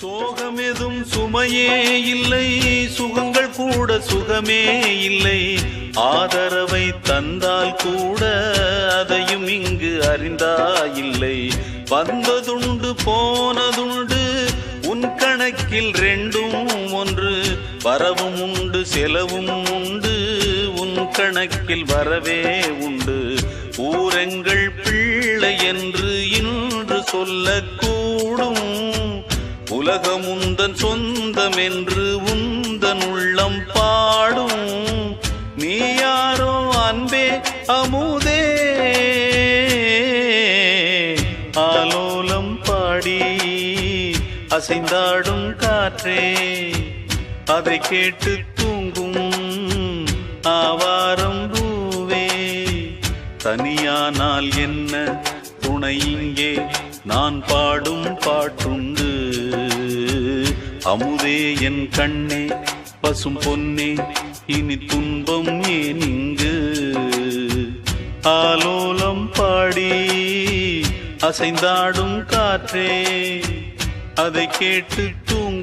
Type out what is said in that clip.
சோகமெதும் சுமையே இல்லை, சுகங்கள் கூட சுகமே இல்லை. ஆதரவை தந்தால் கூட அதையும் இங்கு அறிந்தாயில்லை. வந்ததுண்டு போனதுண்டு உன் கணக்கில் ரெண்டும் ஒன்று. வரவும் உண்டு செலவும் உண்டு, உன் கணக்கில் வரவே உண்டு. ஊரெங்கள் பிள்ளை என்று இன்று சொல்லக்கூடும். உலகம் உந்தன் சொந்தம் என்று உந்தன் உள்ளம் பாடும். நீ யாரோ அன்பே அமுதே, ஆலோலம் பாடி அசைந்தாடும் காற்றே. அதை கேட்டு தூங்கும் ஆவாரம் பூவே. தனியானால் என்ன துணை இங்கே, நான் பாடும் பாட்டுண்டு. அமுதே என் கண்ணே பசும் பொன்னே, இனி துன்பம் ஏன் இங்கு. ஆலோலம் பாடி அசைந்தாடும் காற்றே, அதை கேட்டு தூங்கும்